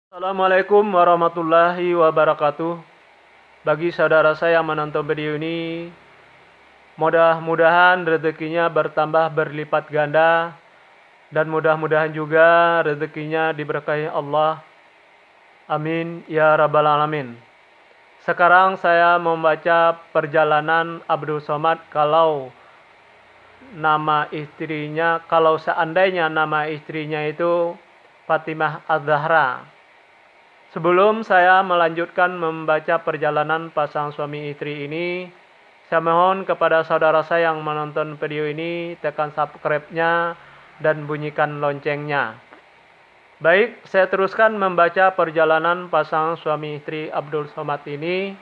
Assalamualaikum warahmatullahi wabarakatuh. Bagi saudara saya yang menonton video ini, mudah-mudahan rezekinya bertambah berlipat ganda dan mudah-mudahan juga rezekinya diberkahi Allah. Amin ya rabbal alamin. Sekarang saya membaca perjalanan Abdul Somad kalau seandainya nama istrinya itu Fatimah Az-Zahra. Sebelum saya melanjutkan membaca perjalanan pasangan suami istri ini, saya mohon kepada saudara saya yang menonton video ini, tekan subscribe-nya dan bunyikan loncengnya. Baik, saya teruskan membaca perjalanan pasangan suami istri Abdul Somad ini.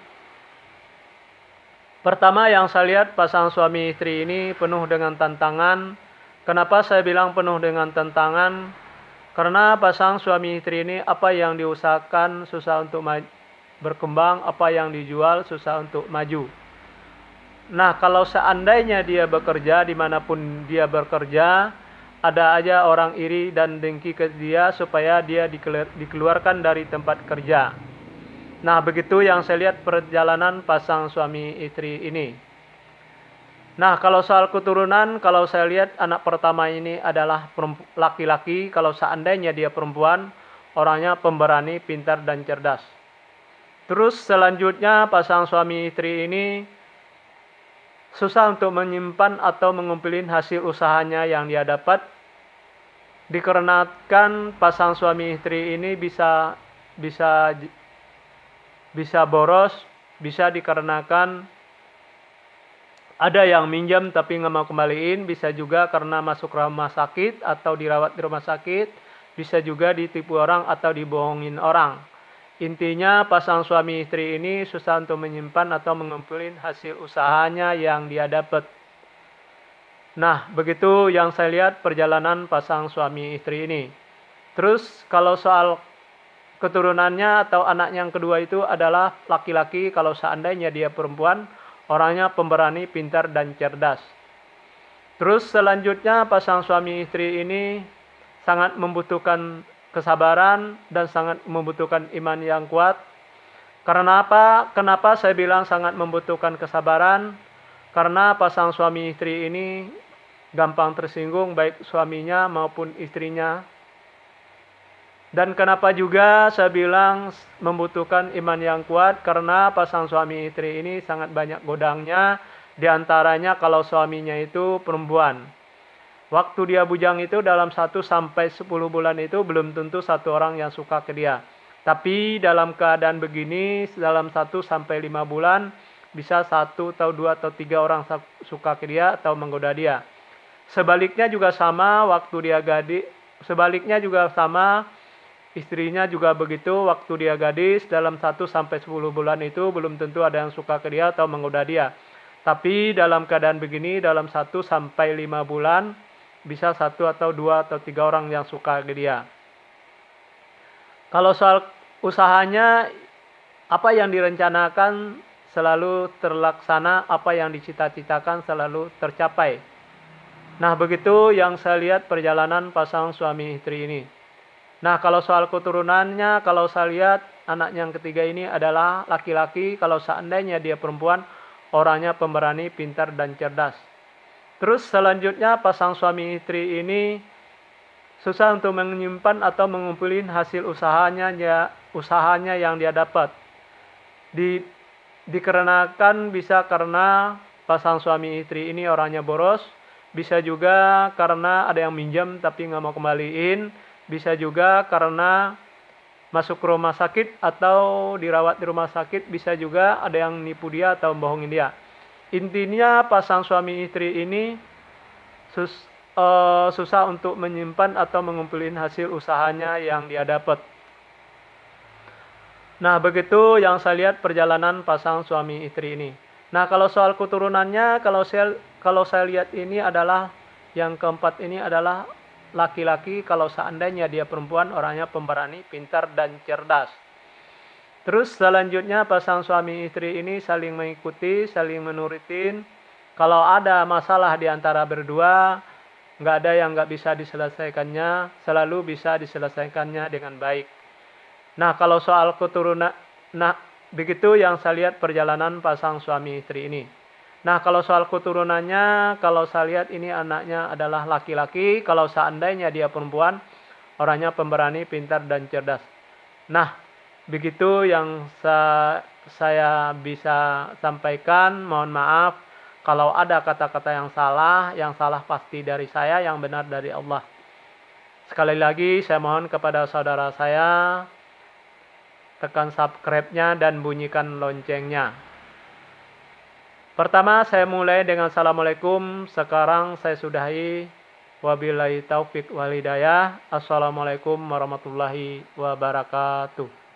Pertama yang saya lihat, pasangan suami istri ini penuh dengan tantangan. Kenapa saya bilang penuh dengan tantangan? Karena pasangan suami istri ini apa yang diusahakan susah untuk berkembang, apa yang dijual susah untuk maju. Nah, kalau seandainya dia bekerja, dimanapun dia bekerja, ada aja orang iri dan dengki ke dia supaya dia dikeluarkan dari tempat kerja. Nah, begitu yang saya lihat perjalanan pasangan suami istri ini. Nah, kalau soal keturunan, kalau saya lihat anak pertama ini adalah laki-laki. Kalau seandainya dia perempuan, orangnya pemberani, pintar, dan cerdas. Terus selanjutnya pasangan suami istri ini susah untuk menyimpan atau mengumpulin hasil usahanya yang dia dapat. Dikarenakan pasangan suami istri ini bisa boros, bisa dikarenakan ada yang minjam tapi nggak mau kembaliin, bisa juga karena masuk rumah sakit atau dirawat di rumah sakit, bisa juga ditipu orang atau dibohongin orang. Intinya pasangan suami istri ini susah untuk menyimpan atau mengumpulin hasil usahanya yang dia dapat. Nah, begitu yang saya lihat perjalanan pasangan suami istri ini. Terus kalau soal keturunannya atau anak yang kedua itu adalah laki-laki. Kalau seandainya dia perempuan, orangnya pemberani, pintar, dan cerdas. Terus selanjutnya pasangan suami istri ini sangat membutuhkan kesabaran dan sangat membutuhkan iman yang kuat. Karena apa? Kenapa saya bilang sangat membutuhkan kesabaran? Karena pasangan suami istri ini gampang tersinggung baik suaminya maupun istrinya. Dan kenapa juga saya bilang membutuhkan iman yang kuat? Karena pasangan suami istri ini sangat banyak godangnya. Di antaranya kalau suaminya itu perempuan. Waktu dia bujang itu dalam 1 sampai 10 bulan itu belum tentu satu orang yang suka ke dia. Tapi dalam keadaan begini dalam 1 sampai 5 bulan bisa 1 atau 2 atau 3 orang suka ke dia atau menggoda dia. Sebaliknya juga sama waktu dia gadis. Sebaliknya juga sama. Istrinya juga begitu, waktu dia gadis dalam 1 sampai 10 bulan itu belum tentu ada yang suka ke dia atau menggoda dia. Tapi dalam keadaan begini dalam 1 sampai 5 bulan bisa 1 atau 2 atau 3 orang yang suka ke dia. Kalau soal usahanya, apa yang direncanakan selalu terlaksana, apa yang dicita-citakan selalu tercapai. Nah, begitu yang saya lihat perjalanan pasangan suami istri ini. Nah, kalau soal keturunannya, kalau saya lihat anak yang ketiga ini adalah laki-laki. Kalau seandainya dia perempuan, orangnya pemberani, pintar, dan cerdas. Terus selanjutnya pasangan suami istri ini susah untuk menyimpan atau mengumpulin hasil usahanya yang dia dapat. Dikarenakan bisa karena pasangan suami istri ini orangnya boros, bisa juga karena ada yang minjam tapi nggak mau kembaliin, bisa juga karena masuk ke rumah sakit atau dirawat di rumah sakit, bisa juga ada yang nipu dia atau membohongin dia. Intinya pasangan suami istri ini susah untuk menyimpan atau mengumpulin hasil usahanya yang dia dapat. Nah, begitu yang saya lihat perjalanan pasangan suami istri ini. Nah, kalau soal keturunannya, kalau saya lihat ini adalah yang keempat ini adalah laki-laki. Kalau seandainya dia perempuan, orangnya pemberani, pintar, dan cerdas. Terus selanjutnya pasangan suami istri ini saling mengikuti, saling menurutin. Kalau ada masalah di antara berdua, nggak ada yang nggak bisa diselesaikannya, selalu bisa diselesaikannya dengan baik. Nah, kalau soal keturunan, nah begitu yang saya lihat perjalanan pasang suami istri ini. Nah, kalau soal keturunannya, kalau saya lihat ini anaknya adalah laki-laki, kalau seandainya dia perempuan, orangnya pemberani, pintar, dan cerdas. Nah, begitu yang saya bisa sampaikan. Mohon maaf kalau ada kata-kata yang salah pasti dari saya, yang benar dari Allah. Sekali lagi saya mohon kepada saudara saya, tekan subscribe-nya dan bunyikan loncengnya. Pertama saya mulai dengan Assalamualaikum, sekarang saya sudahi. Wabillahi taufik wal hidayah. Assalamualaikum warahmatullahi wabarakatuh.